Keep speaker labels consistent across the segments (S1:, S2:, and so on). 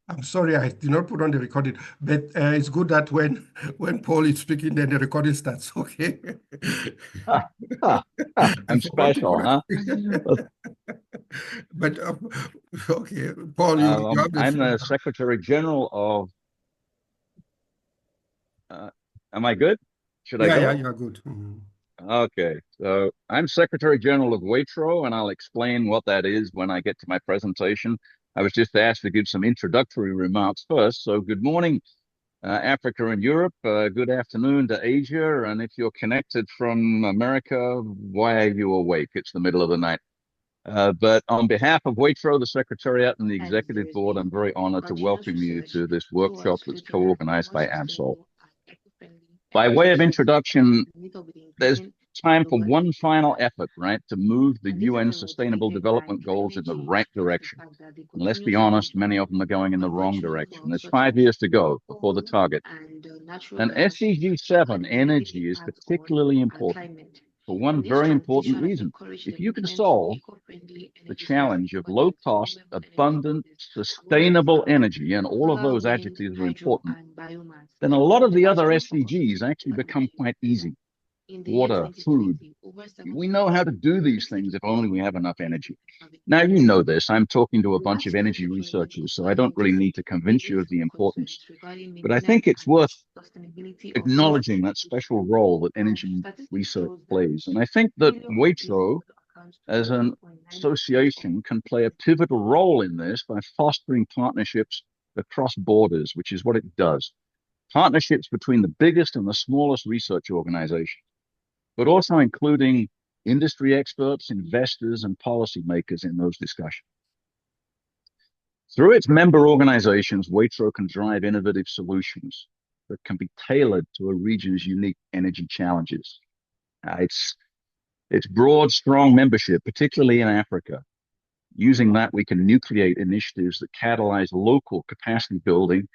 S1: I'm sorry, I did not put on the recording, but it's good that when Paul is speaking, then the recording starts. Okay.
S2: Ah, ah,
S1: I
S2: I'm
S1: forgot to
S2: special,
S1: put
S2: huh?
S1: it. But okay, Paul, you have the
S2: I'm
S1: floor
S2: the
S1: now.
S2: Secretary General of. Uh, am I good? Should I
S1: Yeah,
S2: go?
S1: you are good. Mhm.
S2: Okay, so I'm Secretary General of WAITRO, and I'll explain what that is when I get to my presentation. I was just asked to give some introductory remarks first. So, good morning, Africa and Europe. Good afternoon to Asia. And if you're connected from America, why are you awake? It's the middle of the night. But on behalf of WAITRO, the Secretariat, and the
S3: As
S2: Executive
S3: there has
S2: Board, I'm
S3: been
S2: very honored to
S3: continuous
S2: welcome you
S3: research
S2: to this workshop
S3: towards
S2: that's
S3: creating a
S2: co-organized
S3: more
S2: by ANSOLE.
S3: sustainable and eco-friendly
S2: By
S3: energy
S2: way of
S3: system,
S2: introduction,
S3: we meet up with
S2: there's
S3: increasing
S2: time for
S3: global
S2: one
S3: energy
S2: final
S3: demand.
S2: effort, right, to move the
S3: And this
S2: UN
S3: effort
S2: Sustainable
S3: motivated by
S2: Development Goals in
S3: climate
S2: the
S3: change
S2: right
S3: plus the
S2: direction.
S3: fact that the
S2: And let's be
S3: continuous need
S2: honest, many
S3: for
S2: of them are going in the wrong
S3: conventional
S2: direction.
S3: fuels
S2: There's
S3: such
S2: 5 years
S3: as
S2: to go before the
S3: coal
S2: target.
S3: and natural
S2: And
S3: gas
S2: SDG
S3: have had
S2: 7,
S3: a negative
S2: energy, is
S3: impact on
S2: particularly
S3: our
S2: important
S3: climate.
S2: for one
S3: And this
S2: very important
S3: transition has
S2: reason.
S3: encouraged
S2: If you can
S3: development of
S2: solve
S3: eco-friendly
S2: the
S3: energy sources
S2: challenge of
S3: over
S2: low
S3: time to
S2: cost,
S3: renewable energy
S2: abundant,
S3: sources among them
S2: sustainable energy, and all of
S3: solar,
S2: those
S3: wind,
S2: adjectives are
S3: hydro,
S2: important,
S3: and biomass.
S2: then a lot
S3: And
S2: of
S3: there
S2: the
S3: are
S2: other
S3: strong focus on
S2: SDGs actually
S3: sustainable
S2: become
S3: development.
S2: quite easy.
S3: In the year
S2: Water, food.
S3: 2020, over
S2: We know how to
S3: 70%
S2: do
S3: of
S2: these
S3: electricity
S2: things if only we
S3: dependent
S2: have
S3: on
S2: enough energy.
S3: renewable sources
S2: Now, you know
S3: available.
S2: this. I'm talking to a
S3: We
S2: bunch
S3: had
S2: of
S3: to hold
S2: energy
S3: deployment of
S2: researchers, so I
S3: solar
S2: don't really
S3: energy,
S2: need to convince you
S3: leading
S2: of the
S3: to
S2: importance.
S3: concerns regarding
S2: But I think
S3: maintenance
S2: it's
S3: and
S2: worth
S3: sustainability of such
S2: acknowledging that
S3: infrastructure.
S2: special role that
S3: And
S2: energy
S3: statistics
S2: research
S3: shows that
S2: plays. And I think that
S3: failure of this
S2: Waitrose,
S3: also accounts to
S2: as an
S3: 0.9% of
S2: association, can play a pivotal role in this by fostering partnerships across borders, which is what it does. Partnerships between the biggest and the smallest research organizations, but also including industry experts, investors, and policymakers in those discussions. Through its member organizations, Waitrose can drive innovative solutions that can be tailored to a region's unique energy challenges. It's broad, strong membership, particularly in Africa. Using that, we can nucleate initiatives that catalyze local capacity building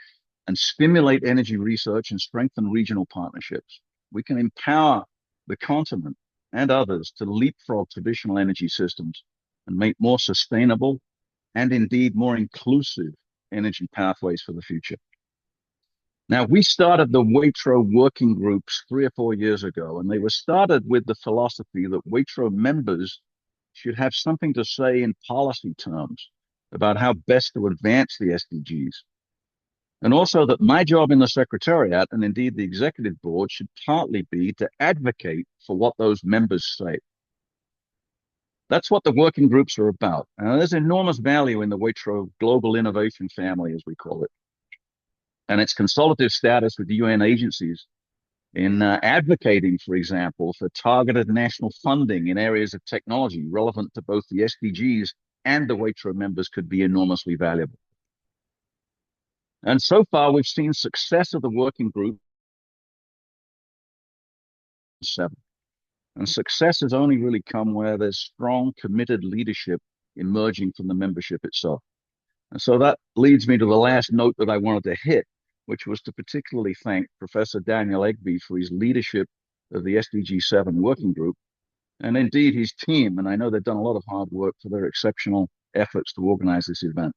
S2: and stimulate energy research and strengthen regional partnerships. We can empower the continent and others to leapfrog traditional energy systems and make more sustainable and indeed more inclusive energy pathways for the future. Now, we started the Waitrose working groups 3 or 4 years ago, and they were started with the philosophy that Waitrose members should have something to say in policy terms about how best to advance the SDGs. And also that my job in the Secretariat and indeed the Executive Board should partly be to advocate for what those members say. That's what the working groups are about. And there's enormous value in the Waitrose global innovation family, as we call it, and its consultative status with the UN agencies in advocating, for example, for targeted national funding in areas of technology relevant to both the SDGs and the Waitrose members could be enormously valuable. And so far, we've seen success of the working group 7. And success has only really come where there's strong, committed leadership emerging from the membership itself. And so that leads me to the last note that I wanted to hit, which was to particularly thank Professor Daniel Egby for his leadership of the SDG 7 working group, and indeed his team. And I know they've done a lot of hard work for their exceptional efforts to organize this event.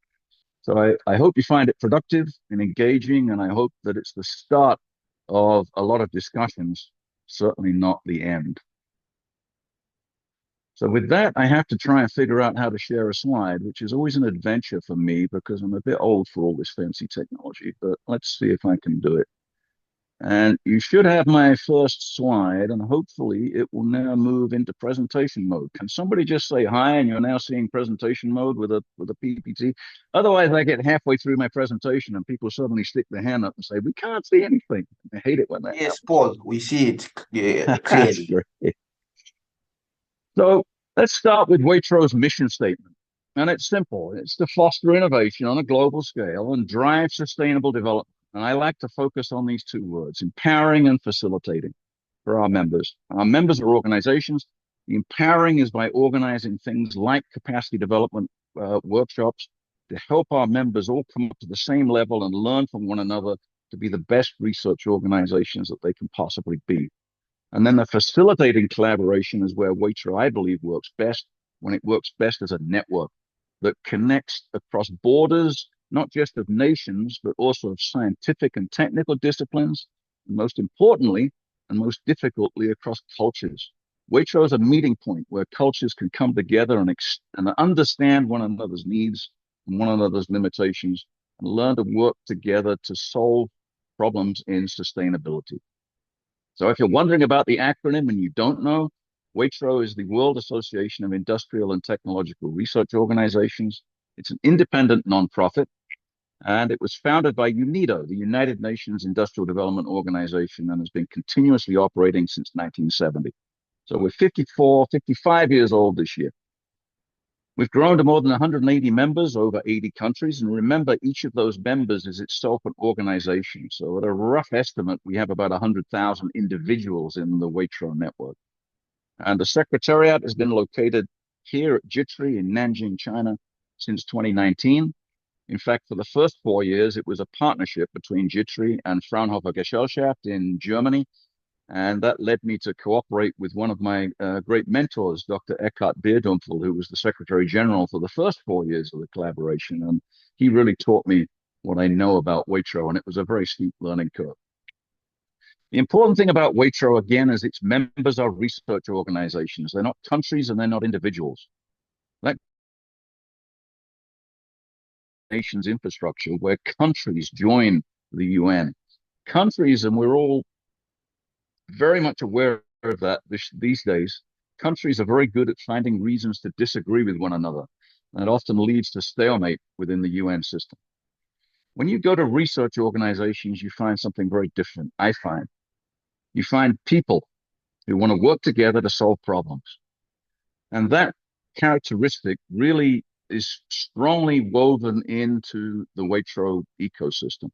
S2: So I hope you find it productive and engaging, and I hope that it's the start of a lot of discussions, certainly not the end. So with that, I have to try and figure out how to share a slide, which is always an adventure for me because I'm a bit old for all this fancy technology, but let's see if I can do it. And you should have my first slide, and hopefully it will now move into presentation mode. Can somebody just say hi, and you're now seeing presentation mode with a PPT? Otherwise, I get halfway through my presentation and people suddenly stick their hand up and say, "We can't see anything." I hate it when that
S4: Yes,
S2: happens.
S4: Paul, we see it
S2: That's
S4: clearly.
S2: great. So let's start with Waitro's mission statement. And it's simple. It's to foster innovation on a global scale and drive sustainable development. And I like to focus on these two words, empowering and facilitating for our members. Our members are organizations. The empowering is by organizing things like capacity development workshops to help our members all come up to the same level and learn from one another to be the best research organizations that they can possibly be. And then the facilitating collaboration is where WAITRO, I believe, works best when it works best as a network that connects across borders not just of nations, but also of scientific and technical disciplines, and most importantly, and most difficultly, across cultures. WAITRO is a meeting point where cultures can come together and understand one another's needs and one another's limitations, and learn to work together to solve problems in sustainability. So if you're wondering about the acronym and you don't know, WAITRO is the World Association of Industrial and Technological Research Organizations. It's an independent nonprofit, and it was founded by UNIDO, the United Nations Industrial Development Organization, and has been continuously operating since 1970. So we're 55 years old this year. We've grown to more than 180 members, over 80 countries. And remember, each of those members is itself an organization. So at a rough estimate, we have about 100,000 individuals in the WAITRO network. And the secretariat has been located here at JITRI in Nanjing, China, since 2019. In fact, for the first 4 years, it was a partnership between JITRI and Fraunhofer Gesellschaft in Germany. And that led me to cooperate with one of my great mentors, Dr. Eckhard Beerdumpfel, who was the Secretary General for the first 4 years of the collaboration. And he really taught me what I know about WAITRO, and it was a very steep learning curve. The important thing about WAITRO, again, is its members are research organizations. They're not countries and they're not individuals. That nations infrastructure where countries join the UN. Countries, and we're all very much aware of that these days, countries are very good at finding reasons to disagree with one another. And it often leads to stalemate within the UN system. When you go to research organizations, you find something very different, I find. You find people who want to work together to solve problems. And that characteristic really is strongly woven into the WAITRO ecosystem.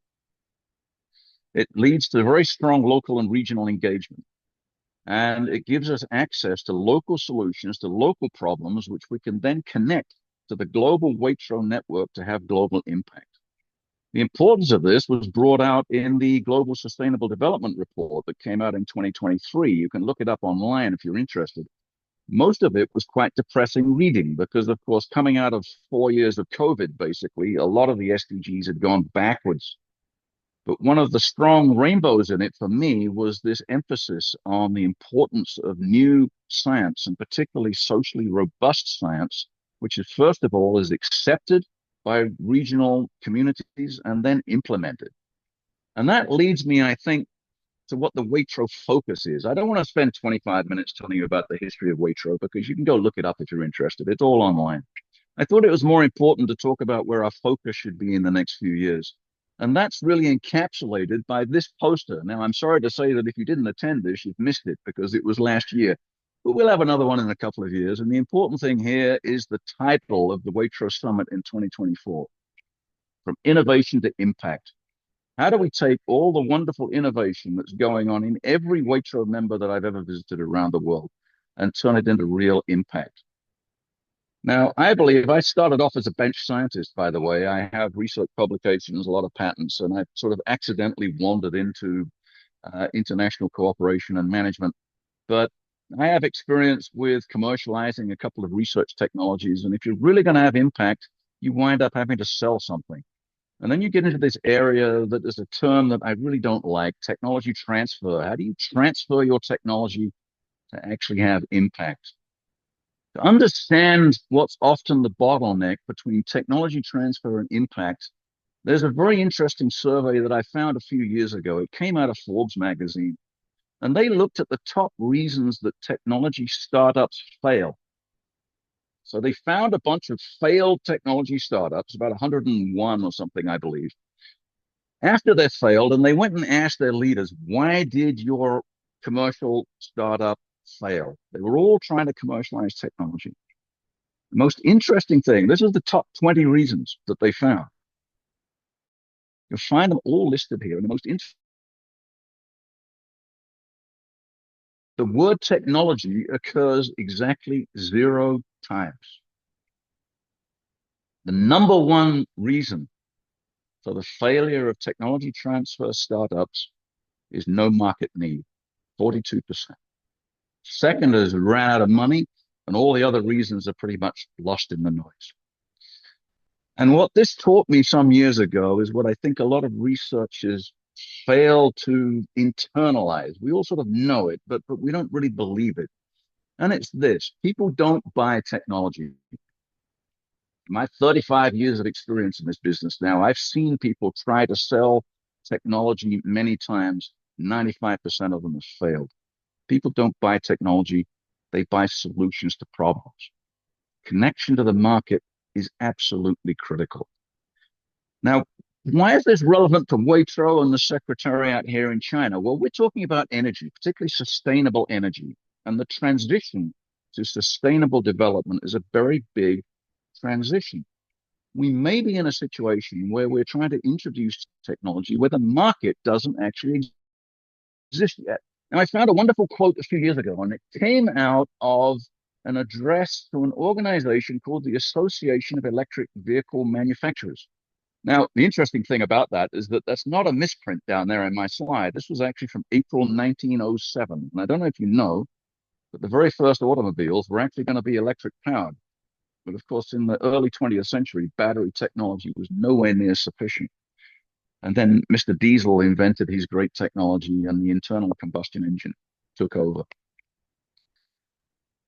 S2: It leads to very strong local and regional engagement. And it gives us access to local solutions, to local problems, which we can then connect to the global WAITRO network to have global impact. The importance of this was brought out in the Global Sustainable Development Report that came out in 2023. You can look it up online if you're interested. Most of it was quite depressing reading because, of course, coming out of 4 years of COVID, basically, a lot of the SDGs had gone backwards. But one of the strong rainbows in it for me was this emphasis on the importance of new science, and particularly socially robust science, which is, first of all, is accepted by regional communities and then implemented. And that leads me, I think, to what the WAITRO focus is. I don't want to spend 25 minutes telling you about the history of WAITRO because you can go look it up if you're interested. It's all online. I thought it was more important to talk about where our focus should be in the next few years. And that's really encapsulated by this poster. Now, I'm sorry to say that if you didn't attend this, you've missed it because it was last year. But we'll have another one in a couple of years. And the important thing here is the title of the WAITRO Summit in 2024, From Innovation to Impact. How do we take all the wonderful innovation that's going on in every WAITRO member that I've ever visited around the world and turn it into real impact? Now, I believe I started off as a bench scientist, by the way. I have research publications, a lot of patents, and I've sort of accidentally wandered into international cooperation and management. But I have experience with commercializing a couple of research technologies. And if you're really going to have impact, you wind up having to sell something. And then you get into this area that is a term that I really don't like, technology transfer. How do you transfer your technology to actually have impact? To understand what's often the bottleneck between technology transfer and impact, there's a very interesting survey that I found a few years ago. It came out of Forbes magazine, and they looked at the top reasons that technology startups fail. So they found a bunch of failed technology startups, about 101 or something, I believe, after they failed, and they went and asked their leaders, why did your commercial startup fail? They were all trying to commercialize technology. The most interesting thing, this is the top 20 reasons that they found. You'll find them all listed here. And the most interesting, the word technology occurs exactly 0 times. The number one reason for the failure of technology transfer startups is no market need, 42%. Second is ran out of money, and all the other reasons are pretty much lost in the noise. And what this taught me some years ago is what I think a lot of researchers fail to internalize. We all sort of know it, but we don't really believe it. And it's this: people don't buy technology. My 35 years of experience in this business now, I've seen people try to sell technology many times. 95% of them have failed. People don't buy technology, they buy solutions to problems. Connection to the market is absolutely critical. Now, why is this relevant to WAITRO and the Secretariat here in China? Well, we're talking about energy, particularly sustainable energy, and the transition to sustainable development is a very big transition. We may be in a situation where we're trying to introduce technology where the market doesn't actually exist yet. Now, I found a wonderful quote a few years ago, and it came out of an address to an organization called the Association of Electric Vehicle Manufacturers. Now, the interesting thing about that is that that's not a misprint down there in my slide. This was actually from April 1907. And I don't know if you know, but the very first automobiles were actually going to be electric powered. But of course, in the early 20th century, battery technology was nowhere near sufficient. And then Mr. Diesel invented his great technology, and the internal combustion engine took over.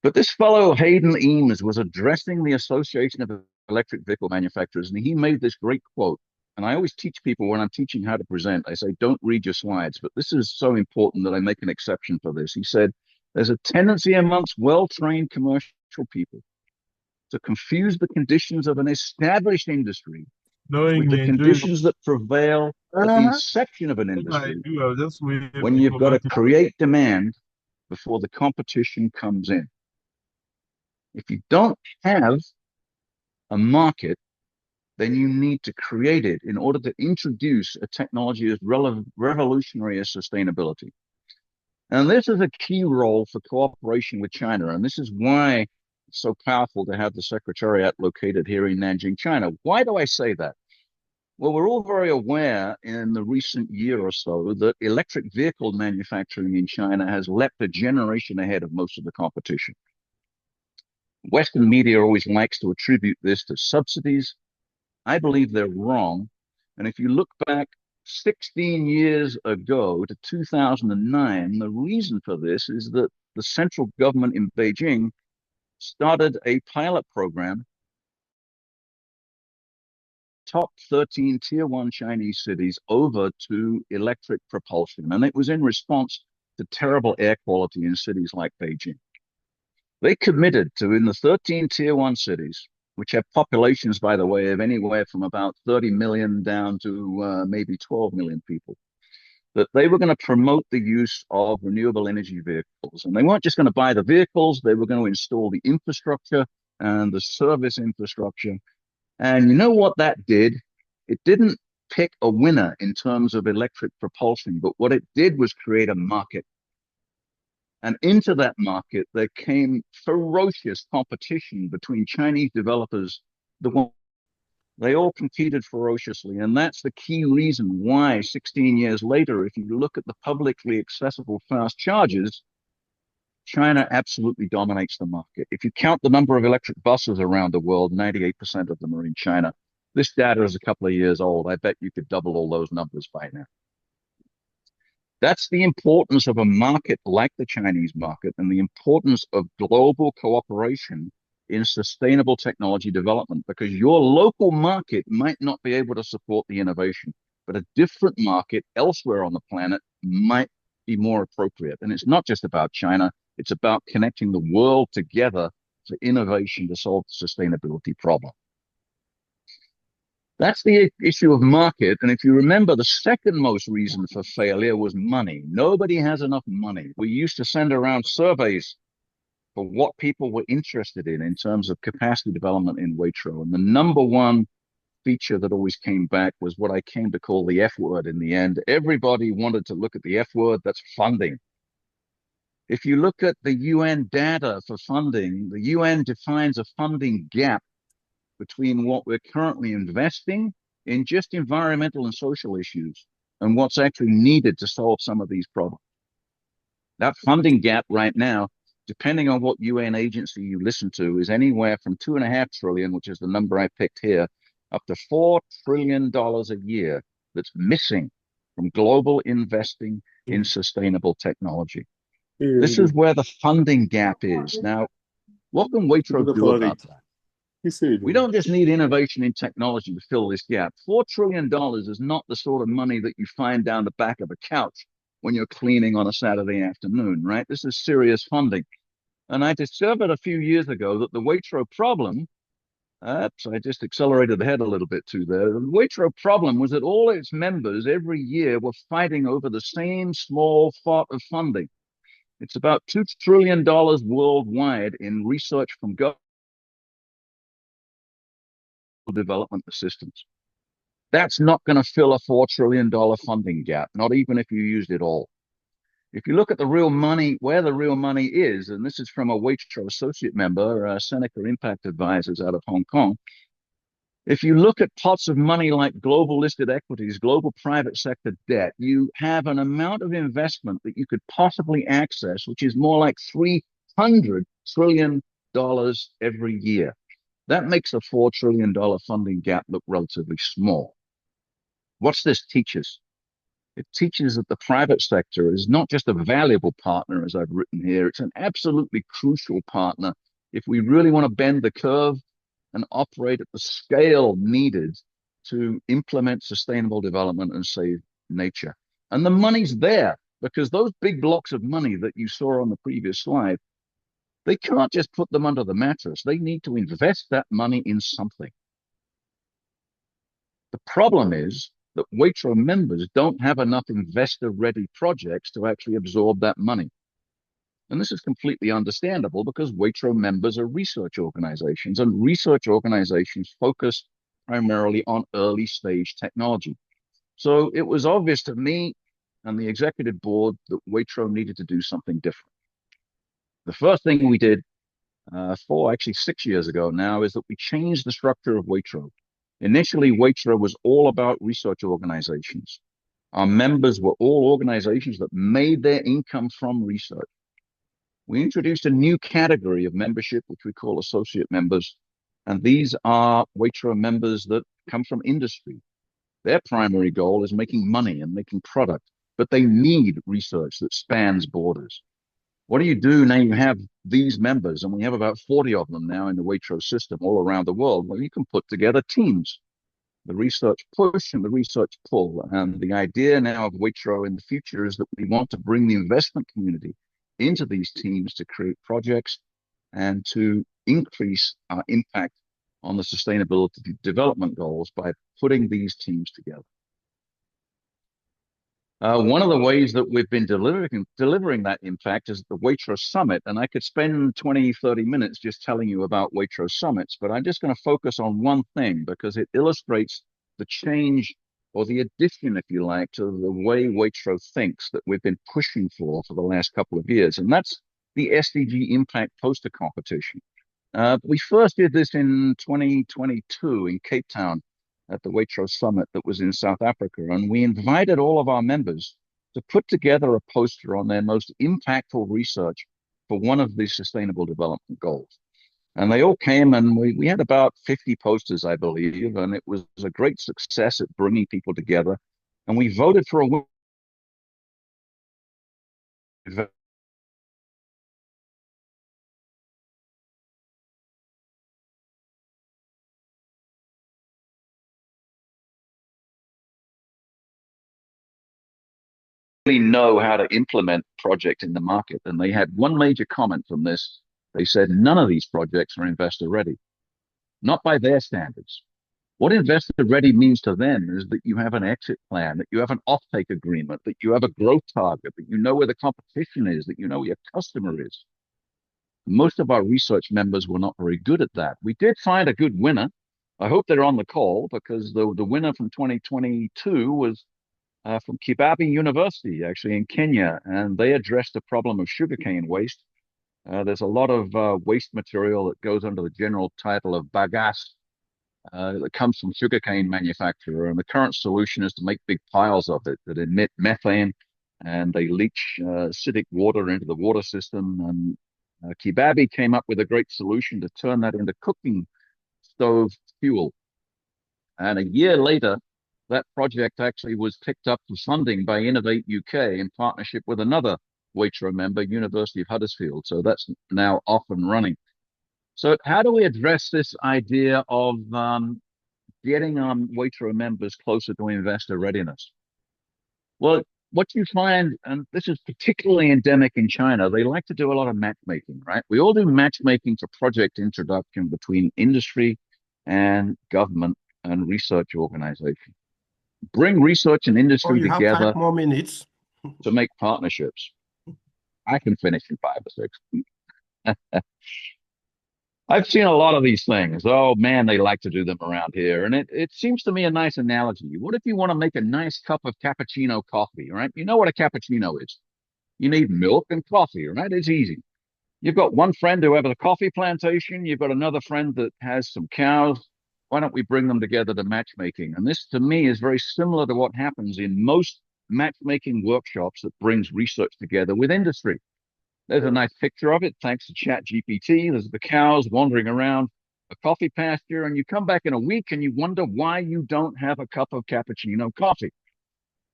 S2: But this fellow, Hayden Eames, was addressing the Association of Electric Vehicle Manufacturers, and he made this great quote. And I always teach people when I'm teaching how to present, I say, don't read your slides. But this is so important that I make an exception for this. He said, there's a tendency amongst well-trained commercial people to confuse the conditions of an established industry with the conditions that prevail at the inception of an industry when you've got to create demand before the competition comes in. If you don't have a market, then you need to create it in order to introduce a technology as revolutionary as sustainability. And this is a key role for cooperation with China. And this is why it's so powerful to have the Secretariat located here in Nanjing, China. Why do I say that? Well, we're all very aware in the recent year or so that electric vehicle manufacturing in China has leapt a generation ahead of most of the competition. Western media always likes to attribute this to subsidies. I believe they're wrong. And if you look back 16 years ago to 2009, the reason for this is that the central government in Beijing started a pilot program, top 13 tier 1 Chinese cities over to electric propulsion. And it was in response to terrible air quality in cities like Beijing. They committed to, in the 13 tier 1 cities, which have populations, by the way, of anywhere from about 30 million down to maybe 12 million people, that they were going to promote the use of renewable energy vehicles. And they weren't just going to buy the vehicles, they were going to install the infrastructure and the service infrastructure. And you know what that did? It didn't pick a winner in terms of electric propulsion, but what it did was create a market. And into that market, there came ferocious competition between Chinese developers. They all competed ferociously. And that's the key reason why 16 years later, if you look at the publicly accessible fast chargers, China absolutely dominates the market. If you count the number of electric buses around the world, 98% of them are in China. This data is a couple of years old. I bet you could double all those numbers by now. That's the importance of a market like the Chinese market and the importance of global cooperation in sustainable technology development, because your local market might not be able to support the innovation, but a different market elsewhere on the planet might be more appropriate. And it's not just about China, it's about connecting the world together for innovation to solve the sustainability problem. That's the issue of market. And if you remember, the second most reason for failure was money. Nobody has enough money. We used to send around surveys for what people were interested in terms of capacity development in WAITRO. And the number one feature that always came back was what I came to call the F word in the end. Everybody wanted to look at the F word, that's funding. If you look at the UN data for funding, the UN defines a funding gap between what we're currently investing in just environmental and social issues and what's actually needed to solve some of these problems. That funding gap right now, depending on what UN agency you listen to, is anywhere from 2.5 trillion, which is the number I picked here, up to $4 trillion a year that's missing from global investing in sustainable technology. This is where the funding gap is. Now, what can Waitrose do about that? We don't just need innovation in technology to fill this gap. $4 trillion is not the sort of money that you find down the back of a couch when you're cleaning on a Saturday afternoon, right? This is serious funding. And I discovered a few years ago that the Waitrose problem, I just accelerated ahead a little bit too there. The Waitrose problem was that all its members every year were fighting over the same small pot of funding. It's about $2 trillion worldwide in research from government development assistance. That's not going to fill a $4 trillion funding gap, not even if you used it all. If you look at the real money, where the real money is, and this is from a Waitrose associate member, Seneca Impact Advisors out of Hong Kong. If you look at pots of money like global listed equities, global private sector debt, you have an amount of investment that you could possibly access, which is more like $300 trillion every year. That makes a $4 trillion funding gap look relatively small. What's this teach us? It teaches that the private sector is not just a valuable partner, as I've written here, it's an absolutely crucial partner if we really want to bend the curve and operate at the scale needed to implement sustainable development and save nature. And the money's there because those big blocks of money that you saw on the previous slide, they can't just put them under the mattress. They need to invest that money in something. The problem is that Waitrose members don't have enough investor-ready projects to actually absorb that money. And this is completely understandable because Waitrose members are research organizations, and research organizations focus primarily on early stage technology. So it was obvious to me and the executive board that Waitrose needed to do something different. The first thing we did actually 6 years ago now, is that we changed the structure of Waitrose. Initially, Waitrose was all about research organizations. Our members were all organizations that made their income from research. We introduced a new category of membership, which we call associate members. And these are Waitrose members that come from industry. Their primary goal is making money and making product, but they need research that spans borders. What do you do now you have these members, and we have about 40 of them now in the Waitrose system all around the world? Well, you can put together teams, the research push and the research pull. And the idea now of Waitrose in the future is that we want to bring the investment community into these teams to create projects and to increase our impact on the sustainability development goals by putting these teams together. One of the ways that we've been delivering that impact is the Waitrose Summit. And I could spend 20, 30 minutes just telling you about Waitrose Summits, but I'm just going to focus on one thing because it illustrates the change or the addition, if you like, to the way Waitrose thinks that we've been pushing for the last couple of years. And that's the SDG Impact Poster Competition. We first did this in 2022 in Cape Town at the Waitrose Summit that was in South Africa. And we invited all of our members to put together a poster on their most impactful research for one of the sustainable development goals. And they all came, and we had about 50 posters, I believe, and it was a great success at bringing people together. And we voted for a winner. Know how to implement project in the market. And they had one major comment from this. They said, none of these projects are investor ready, not by their standards. What investor ready means to them is that you have an exit plan, that you have an offtake agreement, that you have a growth target, that you know where the competition is, that you know where your customer is. Most of our research members were not very good at that. We did find a good winner. I hope they're on the call because the winner from 2022 was from Kibabi University, actually in Kenya, and they addressed the problem of sugarcane waste. There's a lot of waste material that goes under the general title of bagasse that comes from sugarcane manufacturer, and the current solution is to make big piles of it that emit methane, and they leach acidic water into the water system. And Kibabi came up with a great solution to turn that into cooking stove fuel. And a year later, that project actually was picked up for funding by Innovate UK in partnership with another WAITRO member, University of Huddersfield. So that's now off and running. So how do we address this idea of getting WAITRO members closer to investor readiness? Well, what you find, and this is particularly endemic in China, they like to do a lot of matchmaking, right? We all do matchmaking for project introduction between industry and government and research organization. Bring research and industry
S1: you
S2: together.
S1: have 5 more minutes
S2: to make partnerships. I can finish in 5 or 6. I've seen a lot of these things. Oh man, they like to do them around here. And it seems to me a nice analogy. What if you want to make a nice cup of cappuccino coffee, right? You know what a cappuccino is. You need milk and coffee, right? It's easy. You've got one friend who has a coffee plantation. You've got another friend that has some cows. Why don't we bring them together to matchmaking? And this, to me, is very similar to what happens in most matchmaking workshops that brings research together with industry. There's a nice picture of it, thanks to ChatGPT. There's the cows wandering around a coffee pasture, and you come back in a week and you wonder why you don't have a cup of cappuccino coffee.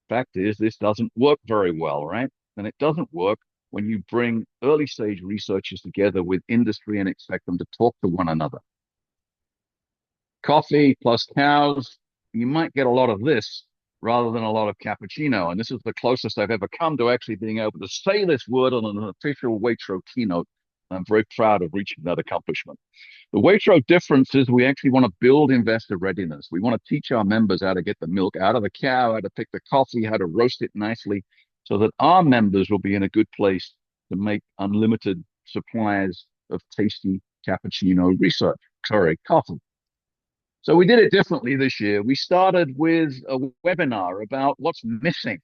S2: Fact is, this doesn't work very well, right? And it doesn't work when you bring early stage researchers together with industry and expect them to talk to one another. Coffee plus cows, you might get a lot of this rather than a lot of cappuccino. And this is the closest I've ever come to actually being able to say this word on an official WAITRO keynote. I'm very proud of reaching that accomplishment. The WAITRO difference is we actually want to build investor readiness. We want to teach our members how to get the milk out of the cow, how to pick the coffee, how to roast it nicely, so that our members will be in a good place to make unlimited supplies of tasty cappuccino coffee. So we did it differently this year. We started with a webinar about what's missing,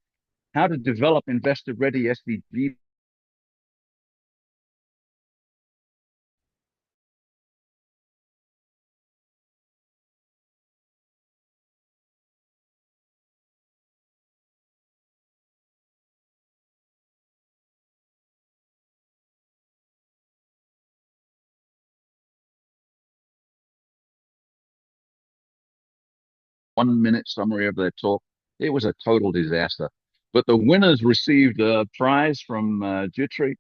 S2: how to develop investor-ready SDGs. One-minute summary of their talk. It was a total disaster. But the winners received a prize from Jitri,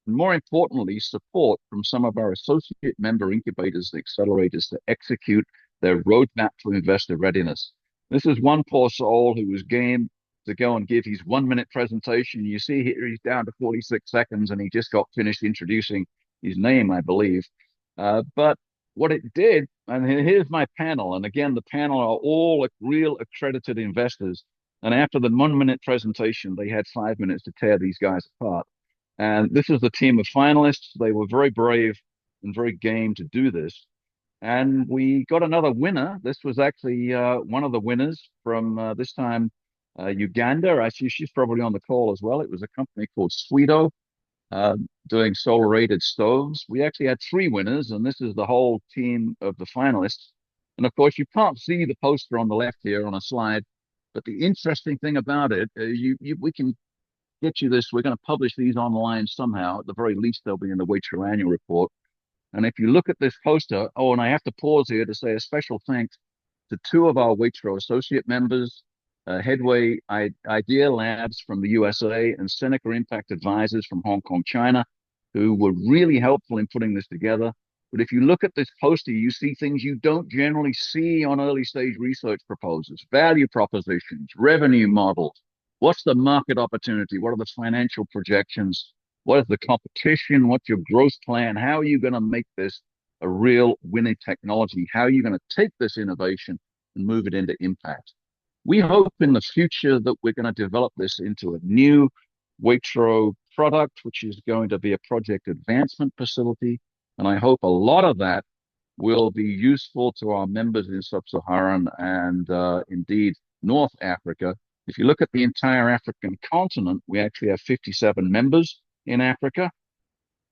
S2: and more importantly, support from some of our associate member incubators and accelerators to execute their roadmap to investor readiness. This is one poor soul who was game to go and give his 1-minute presentation. You see here he's down to 46 seconds, and he just got finished introducing his name, I believe. But what it did, and here's my panel, and again, the panel are all real accredited investors. And after the 1-minute presentation, they had 5 minutes to tear these guys apart. And this is the team of finalists. They were very brave and very game to do this. And we got another winner. This was actually one of the winners from this time Uganda. I see she's probably on the call as well. It was a company called Sweeto, doing solar-rated stoves. We actually had 3 winners, and this is the whole team of the finalists. And of course, you can't see the poster on the left here on a slide, but the interesting thing about it, we can get you this. We're going to publish these online somehow. At the very least, they'll be in the WAITRO annual report. And if you look at this poster, oh, and I have to pause here to say a special thanks to 2 of our WAITRO associate members, Headway Idea Labs from the USA and Seneca Impact Advisors from Hong Kong, China, who were really helpful in putting this together. But if you look at this poster, you see things you don't generally see on early stage research proposals: value propositions, revenue models. What's the market opportunity? What are the financial projections? What is the competition? What's your growth plan? How are you going to make this a real winning technology? How are you going to take this innovation and move it into impact? We hope in the future that we're going to develop this into a new WAITRO product, which is going to be a project advancement facility. And I hope a lot of that will be useful to our members in Sub-Saharan and indeed North Africa. If you look at the entire African continent, we actually have 57 members in Africa.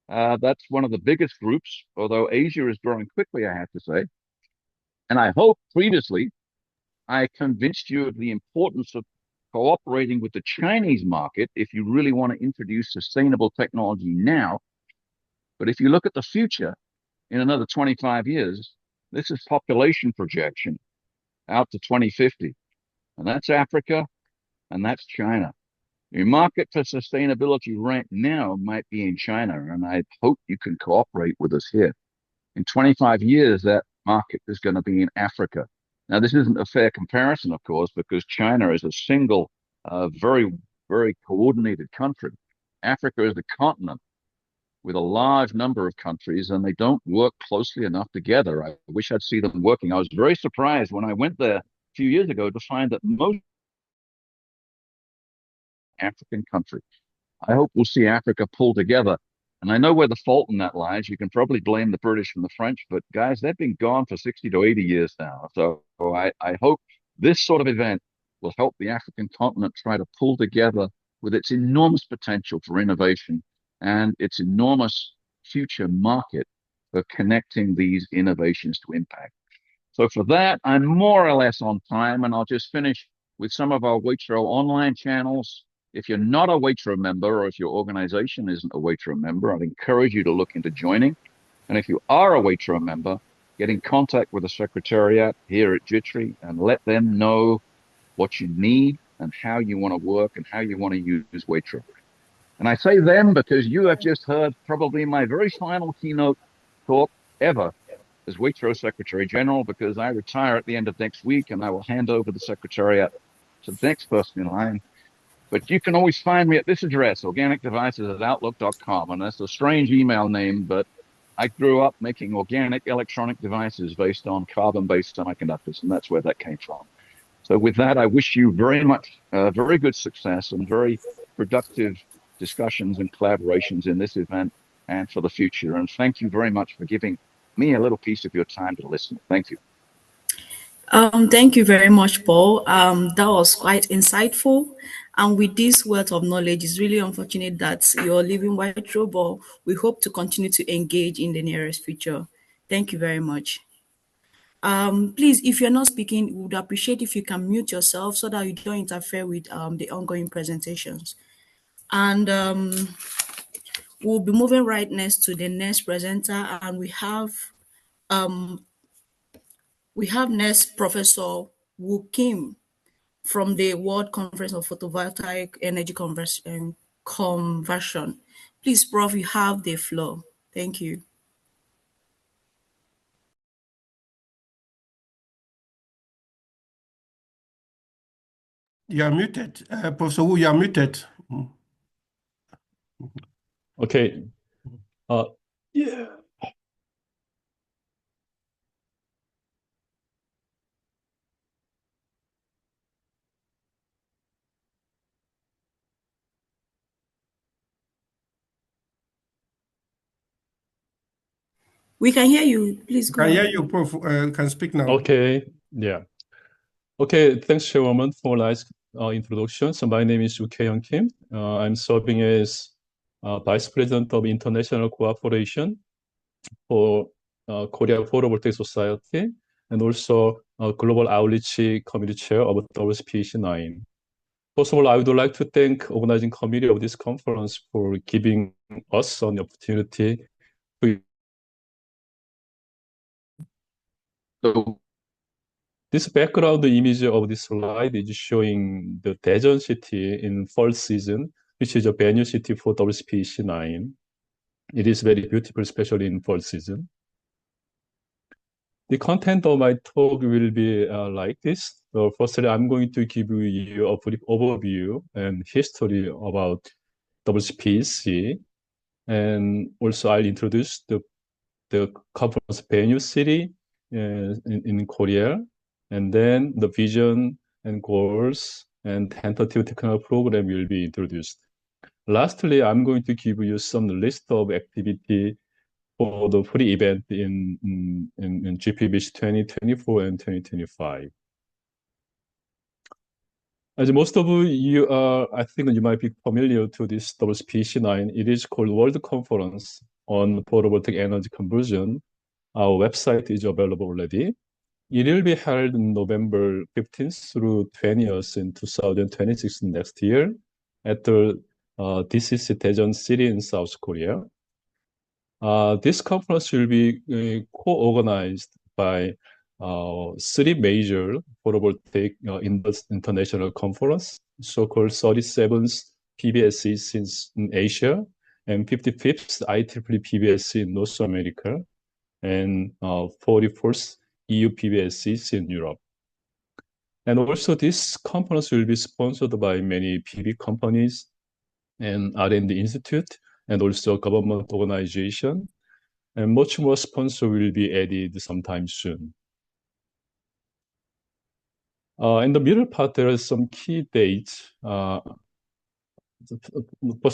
S2: That's one of the biggest groups, although Asia is growing quickly, I have to say. And I hope previously I convinced you of the importance of cooperating with the Chinese market if you really want to introduce sustainable technology now. But if you look at the future in another 25 years, this is population projection. out to 2050. And that's Africa and that's China. The market for sustainability right now might be in China, and I hope you can cooperate with us here. In 25 years, that market is going to be in Africa. Now, this isn't a fair comparison, of course, because China is a single, very, very coordinated country. Africa is a continent with a large number of countries, and they don't work closely enough together. I wish I'd see them working. I was very surprised when I went there a few years ago to find that most African countries. I hope we'll see Africa pull together. And I know where the fault in that lies. You can probably blame the British and the French, but guys, they've been gone for 60 to 80 years now. So I hope this sort of event will help the African continent try to pull together with its enormous potential for innovation and its enormous future market for connecting these innovations to impact. So for that, I'm more or less on time, and I'll just finish with some of our WAITRO online channels. If you're not a WAITRO member, or if your organization isn't a WAITRO member, I'd encourage you to look into joining. And if you are a WAITRO member, get in contact with the Secretariat here at JITRI and let them know what you need and how you want to work and how you want to use WAITRO. And I say them because you have just heard probably my very final keynote talk ever as WAITRO Secretary General, because I retire at the end of next week and I will hand over the Secretariat to the next person in line. But you can always find me at this address, organicdevices@outlook.com. And that's a strange email name, but I grew up making organic electronic devices based on carbon-based semiconductors, and that's where that came from. So with that, I wish you very much, very good success and very productive discussions and collaborations in this event and for the future. And thank you very much for giving me a little piece of your time to listen. Thank you.
S4: Thank you very much, Paul. That was quite insightful. And with this wealth of knowledge, it's really unfortunate that you're leaving WAITRO, but we hope to continue to engage in the nearest future. Thank you very much. Please, if you're not speaking, we would appreciate if you can mute yourself so that you don't interfere with the ongoing presentations. And we'll be moving right next to the next presenter, and we have next Professor Woo Kim from the World Conference of Photovoltaic Energy Conversion. Please, Prof, you have the floor. Thank you.
S1: You are muted. Professor Wu, you are muted.
S5: Okay. Yeah.
S4: We can hear you. Please go
S1: Can hear
S4: ahead.
S1: you, Prof. Can speak now.
S5: Okay. Yeah. Okay. Thanks, Chairwoman, for nice introduction. So my name is Woo Kim. I'm serving as Vice President of International Cooperation for Korea Photovoltaic Society, and also Global Outreach Committee Chair of WPC9. First of all, I would like to thank organizing committee of this conference for giving us an opportunity to.
S2: So
S5: This background image of this slide is showing the Daejeon city in fall season, which is a venue city for WPC9. It is very beautiful, especially in fall season. The content of my talk will be like this. So firstly, I'm going to give you a brief overview and history about WPC, and also I'll introduce the conference venue city in Korea, and then the vision and goals and tentative technical program will be introduced. Lastly, I'm going to give you some list of activity for the pre-event in GPBC 2024 and 2025. As most of you are, I think you might be familiar to this WPC9. It is called World Conference on Photovoltaic Energy Conversion. Our website is available already. It will be held in November 15th through 20th in 2026 next year at the DCC Daejeon City in South Korea. This conference will be co-organized by three major Photovoltaic International Conference, so-called 37th PBSE since in Asia, and 55th IEEE PBSE in North America, and 44th EU PBSEs in Europe. And also this conference will be sponsored by many PV companies and R&D Institute, and also government organization. And much more sponsor will be added sometime soon. In the middle part, there are some key dates. First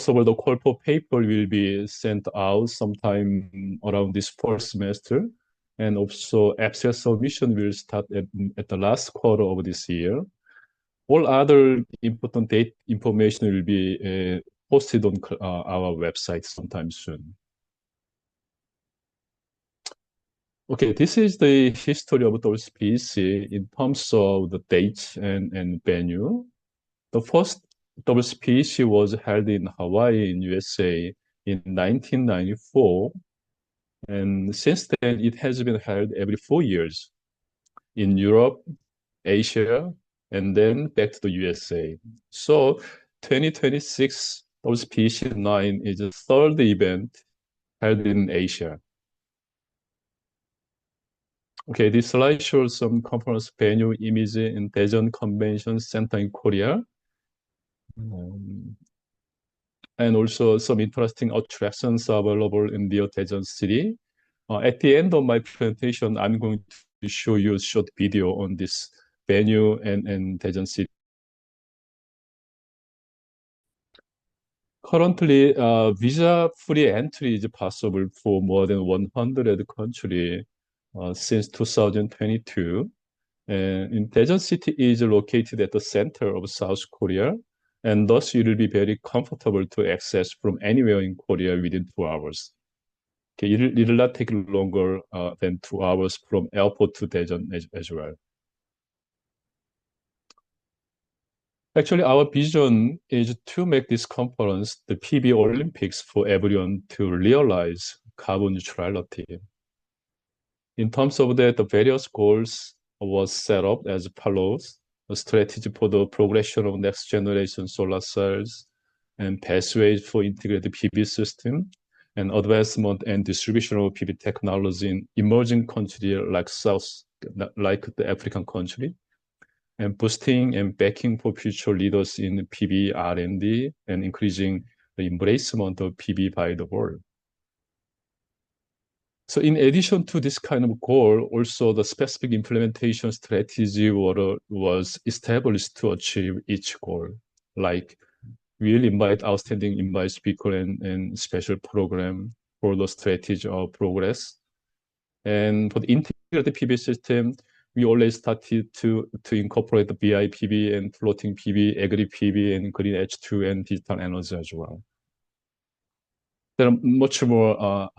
S5: of all, the call for paper will be sent out sometime around this first semester. And also abstract submission will start at the last quarter of this year. All other important date information will be posted on our website sometime soon. Okay, this is the history of WCPC in terms of the dates and venue. The first WCPC was held in Hawaii in USA in 1994. And since then, it has been held every 4 years in Europe, Asia, and then back to the USA. So 2026 WCPC 9 is the third event held in Asia. Okay, this slide shows some conference venue image in Daejeon Convention Center in Korea. And also some interesting attractions available in the Daejeon city. At the end of my presentation, I'm going to show you a short video on this venue and Daejeon city. Currently, visa-free entry is possible for more than 100 countries since 2022. And Daejeon City is located at the center of South Korea, and thus it will be very comfortable to access from anywhere in Korea within 2 hours. Okay, it will not take longer than 2 hours from airport to Daejeon as well. Actually, our vision is to make this conference the PV Olympics for everyone to realize carbon neutrality. In terms of that, the various goals was set up as follows: a strategy for the progression of next generation solar cells, and pathways for integrated PV system, and advancement and distribution of PV technology in emerging countries like the African country, and boosting and backing for future leaders in PV R&D, and increasing the embracement of PV by the world. So in addition to this kind of goal, also the specific implementation strategy was established to achieve each goal. Like we'll invite outstanding invite speaker and special program for the strategy of progress. And for the integrated PV system, we always started to incorporate the BIPV and floating PV, agri PV, and green H2 and digital energy as well. There are much more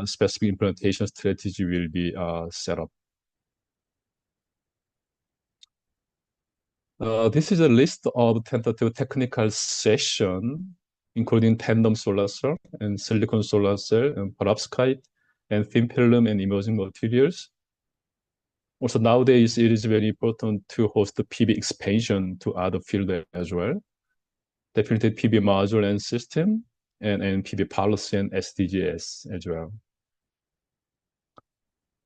S5: specific implementation strategy will be set up. This is a list of tentative technical session, including tandem solar cell and silicon solar cell and perovskite and thin film and emerging materials. Also nowadays, it is very important to host the PV expansion to other fields as well. Definitely PV module and system, and PV policy and SDGs as well.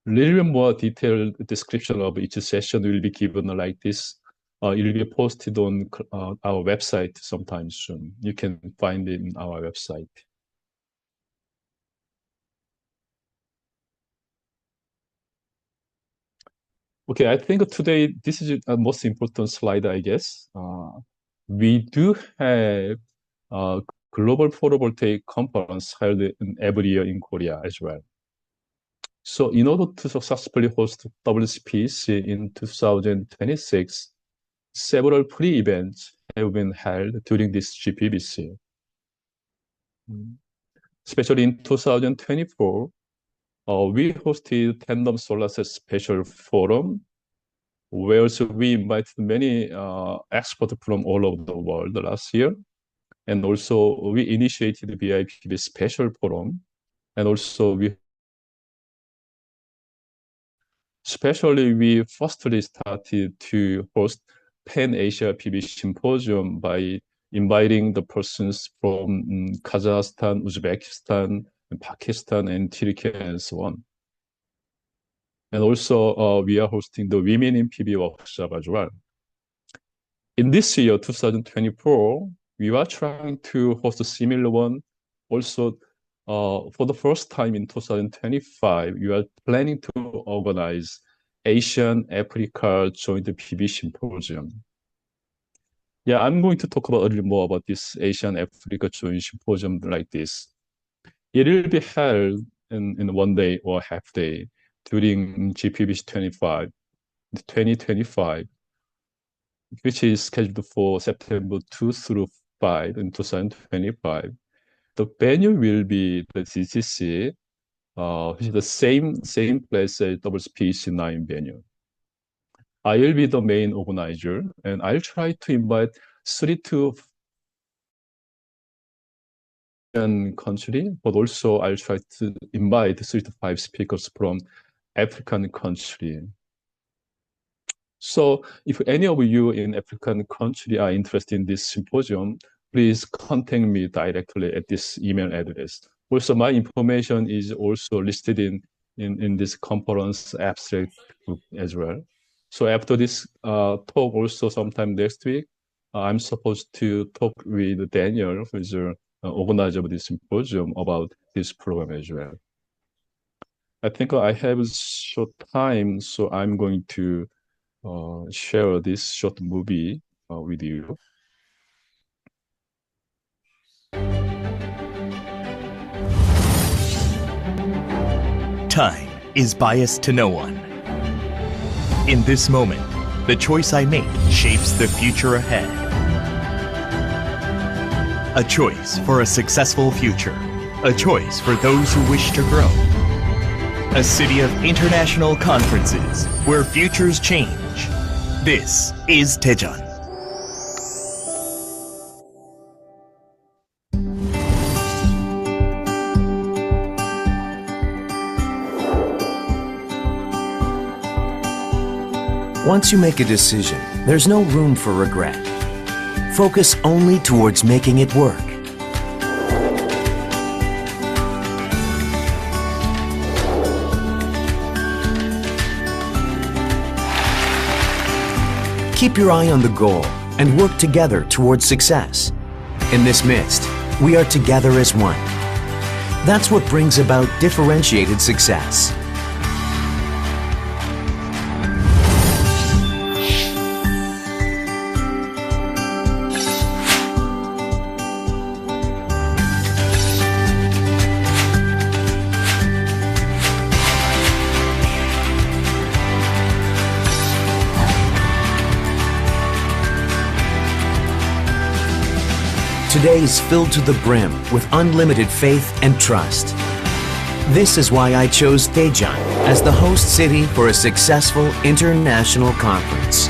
S5: A little bit more detailed description of each session will be given like this. It will be posted on our website sometime soon. You can find it in our website. Okay, I think today this is the most important slide, I guess. We do have a global photovoltaic conference held every year in Korea as well. So in order to successfully host WCPC in 2026, several pre-events have been held during this GPBC. Especially in 2024, we hosted Tandem Solar Cell Special Forum, where we invited many experts from all over the world last year. And also we initiated the BIPV Special Forum. And also we Especially, we firstly started to host Pan-Asia PB Symposium by inviting the persons from Kazakhstan, Uzbekistan, and Pakistan, and Turkey, and so on. And also, we are hosting the Women in PB workshop as well. In this year, 2024, we are trying to host a similar one. Also, for the first time in 2025, we are planning to organize Asian-Africa Joint PB Symposium. Yeah, I'm going to talk about a little more about this Asian-Africa Joint Symposium like this. It will be held in 1 day or half day during GPBC 2025, which is scheduled for September 2 through 5 in 2025. The venue will be the GCC, which is the same place as WPC9 venue. I will be the main organizer, and I'll try to invite 3 to 5 countries, but also I'll try to invite 3 to 5 speakers from African country. So if any of you in African country are interested in this symposium, please contact me directly at this email address. Also, my information is also listed in this conference abstract group as well. So after this talk, also sometime next week, I'm supposed to talk with Daniel, who is the organizer of this symposium, about this program as well. I think I have short time, so I'm going to share this short movie with you.
S6: Time is biased to no one. In this moment, the choice I make shapes the future ahead. A choice for a successful future. A choice for those who wish to grow. A city of international conferences where futures change. This is Daejeon.
S7: Once you make a decision, there's no room for regret. Focus only towards making it work. Keep your eye on the goal and work together towards success. In this midst, we are together as one. That's what brings about differentiated success. Today is filled to the brim with unlimited faith and trust. This is why I chose Daejeon as the host city for a successful international conference.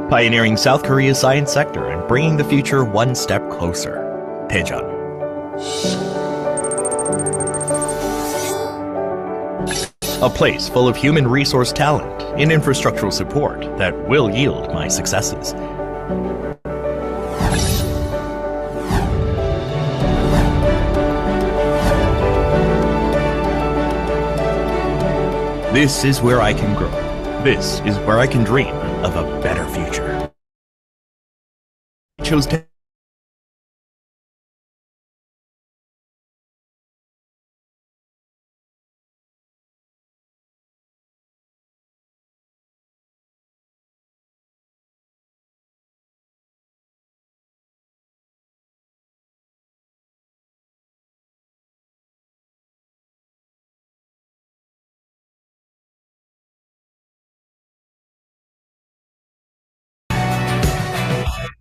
S6: Pioneering South Korea's science sector and bringing the future one step closer. Daejeon. A place full of human resource talent and infrastructural support that will yield my successes. This is where I can grow. This is where I can dream of a better future. I chose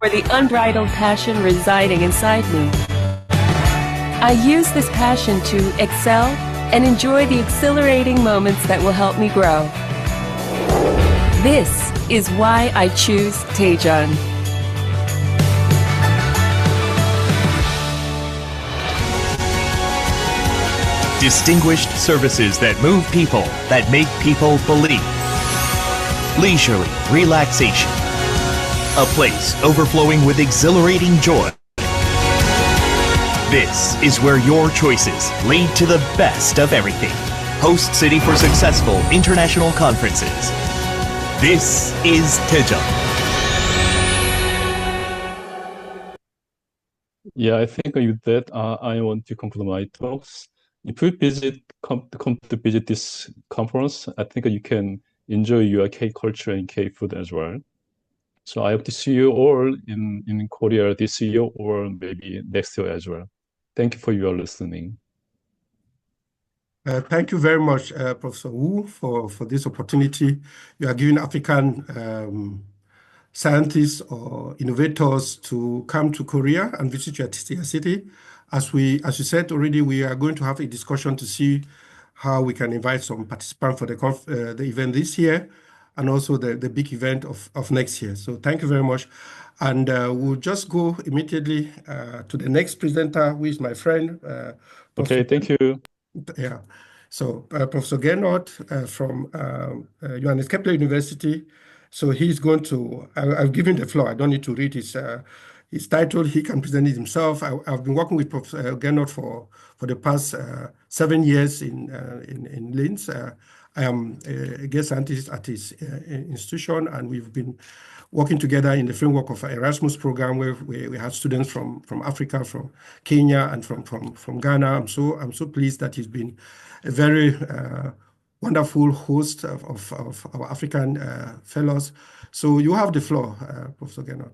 S8: for the unbridled passion residing inside me. I use this passion to excel and enjoy the exhilarating moments that will help me grow. This is why I choose Tejon.
S6: Distinguished services that move people, that make people believe. Leisurely relaxation. A place overflowing with exhilarating joy. This is where your choices lead to the best of everything. Host city for successful international conferences. This is Tejon.
S5: Yeah, I think with that, I want to conclude my talks. If you come to visit this conference, I think you can enjoy your K culture and K food as well. So I hope to see you all in Korea this year or maybe next year as well. Thank you for your listening.
S1: Thank you very much, Professor Wu, for this opportunity. You are giving African scientists or innovators to come to Korea and visit your city. As you said already, we are going to have a discussion to see how we can invite some participants for the event this year and also the big event of next year. So thank you very much. And we'll just go immediately to the next presenter, who is my friend.
S5: Okay, thank you.
S1: Yeah. So Professor Gernot from Johannes Kepler University. So he's going to, I've given the floor. I don't need to read his title. He can present it himself. I've been working with Professor Gernot for the past 7 years in Linz. I am a guest scientist at his institution, and we've been working together in the framework of an Erasmus program where we had students from Africa, from Kenya, and from Ghana. I'm so pleased that he's been a very wonderful host of our African fellows. So you have the floor, Professor Gernot.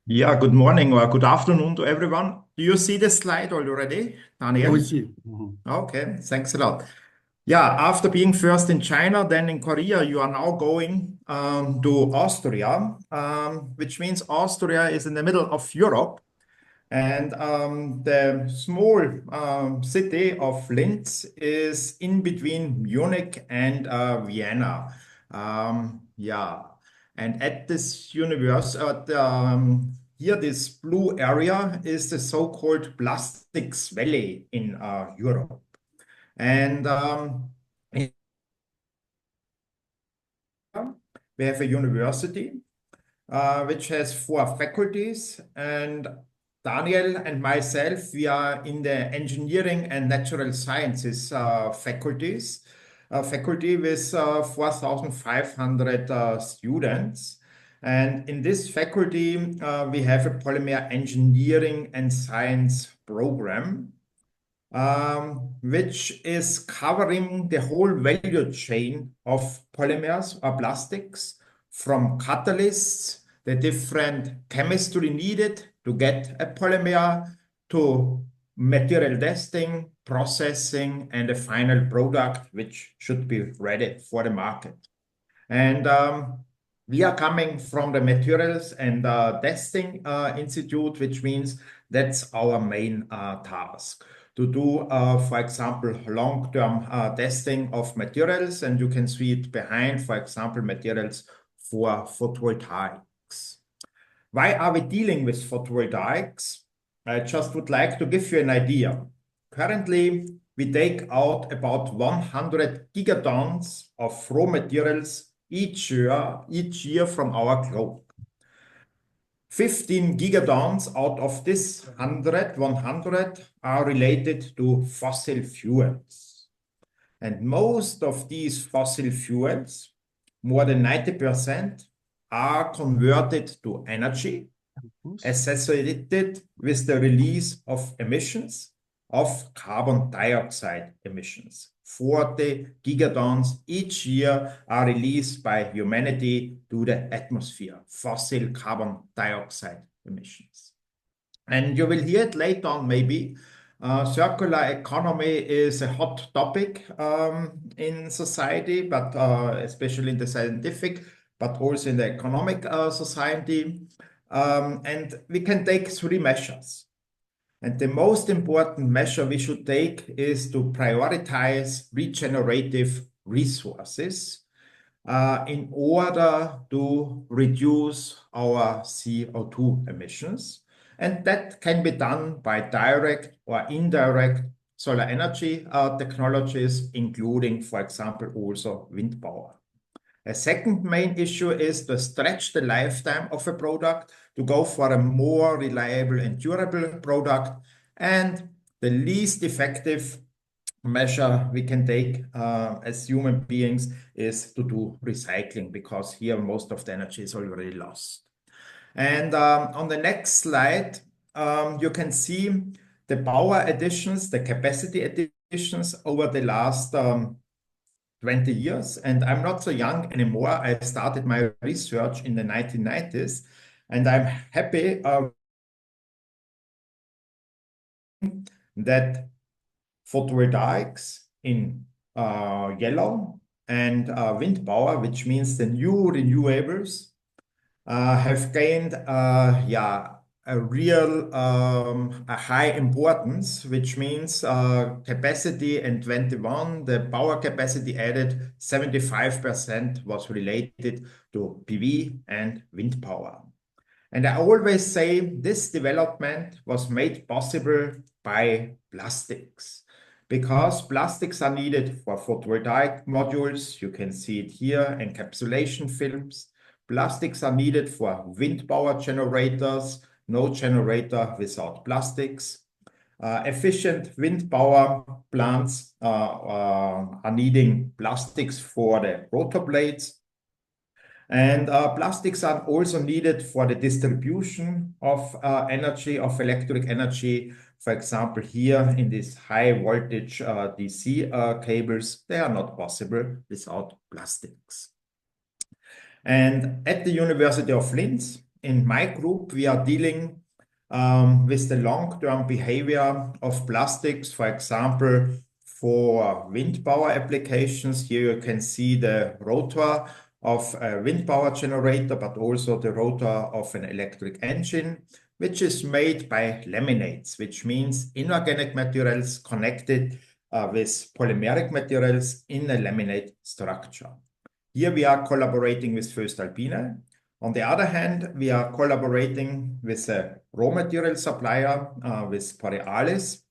S9: Yeah, good morning or good afternoon to everyone. Do you see the slide already, Daniel?
S1: Yeah, we see.
S9: Okay, thanks a lot. Yeah, after being first in China, then in Korea, you are now going to Austria, which means Austria is in the middle of Europe. And the small city of Linz is in between Munich and Vienna. Yeah, and at this university, here this blue area is the so-called Plastics Valley in Europe. And we have a university which has 4 faculties, and Daniel and myself, we are in the engineering and natural sciences faculty with 4,500 students. And in this faculty, we have a polymer engineering and science program, which is covering the whole value chain of polymers or plastics, from catalysts, the different chemistry needed to get a polymer, to material testing, processing, and a final product which should be ready for the market. And we are coming from the Materials and Testing Institute, which means that's our main task. To do, for example, long-term testing of materials, and you can see it behind, for example, materials for photovoltaics. Why are we dealing with photovoltaics? I just would like to give you an idea. Currently, we take out about 100 gigatons of raw materials each year from our globe. 15 gigatons out of this 100 are related to fossil fuels. And most of these fossil fuels, more than 90%, are converted to energy associated with the release of emissions of carbon dioxide emissions. 40 gigatons each year are released by humanity to the atmosphere, fossil carbon dioxide emissions. And you will hear it later on maybe. Circular economy is a hot topic in society, but especially in the scientific, but also in the economic society. And we can take 3 measures. And the most important measure we should take is to prioritize regenerative resources. in order to reduce our CO2 emissions. And that can be done by direct or indirect solar energy technologies, including, for example, also wind power. A second main issue is to stretch the lifetime of a product to go for a more reliable and durable product. And the least effective measure we can take as human beings is to do recycling, because here most of the energy is already lost. And on the next slide, you can see the power additions, the capacity additions over the last 20 years. And I'm not so young anymore. I started my research in the 1990s, and I'm happy that photovoltaics in yellow and wind power, which means the new renewables, have gained a real a high importance, which means capacity in 21, the power capacity added 75% was related to PV and wind power. And I always say this development was made possible by plastics, because plastics are needed for photovoltaic modules. You can see it here, encapsulation films. Plastics are needed for wind power generators, no generator without plastics. Efficient wind power plants are needing plastics for the rotor blades. And plastics are also needed for the distribution of energy, of electric energy. For example, here in these high voltage DC cables, they are not possible without plastics. And at the University of Linz, in my group, we are dealing with the long-term behavior of plastics, for example, for wind power applications. Here you can see the rotor of a wind power generator, but also the rotor of an electric engine, which is made by laminates, which means inorganic materials connected with polymeric materials in a laminate structure. Here we are collaborating with voestalpine. On the other hand, we are collaborating with a raw material supplier, with Borealis,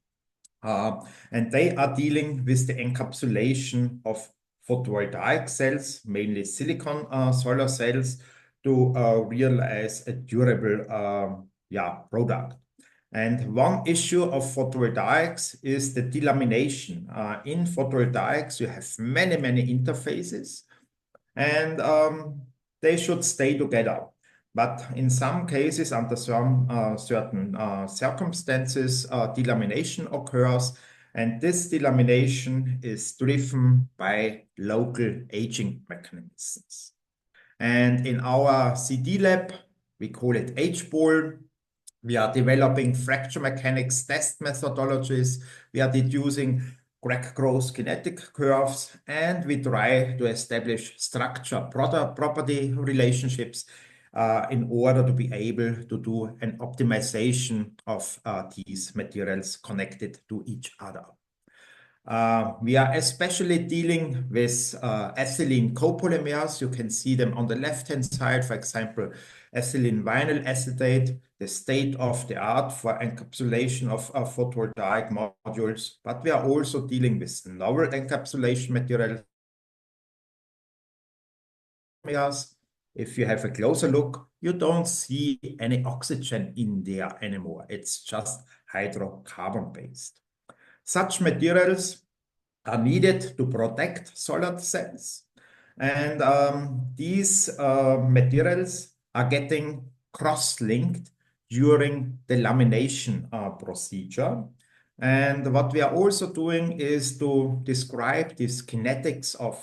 S9: and they are dealing with the encapsulation of photovoltaic cells, mainly silicon solar cells, to realize a durable product. And one issue of photovoltaics is the delamination. In photovoltaics, you have many, many interfaces, and they should stay together. But in some cases, under some certain circumstances, delamination occurs, and this delamination is driven by local aging mechanisms. And in our CD lab, we call it HBOL. We are developing fracture mechanics test methodologies. We are deducing crack growth kinetic curves, and we try to establish structure property relationships in order to be able to do an optimization of these materials connected to each other. We are especially dealing with ethylene copolymers. You can see them on the left-hand side, for example, ethylene vinyl acetate, the state-of-the-art for encapsulation of photovoltaic modules. But we are also dealing with novel encapsulation materials. If you have a closer look, you don't see any oxygen in there anymore. It's just hydrocarbon-based. Such materials are needed to protect solar cells. And these materials are getting cross-linked during the lamination procedure. And what we are also doing is to describe these kinetics of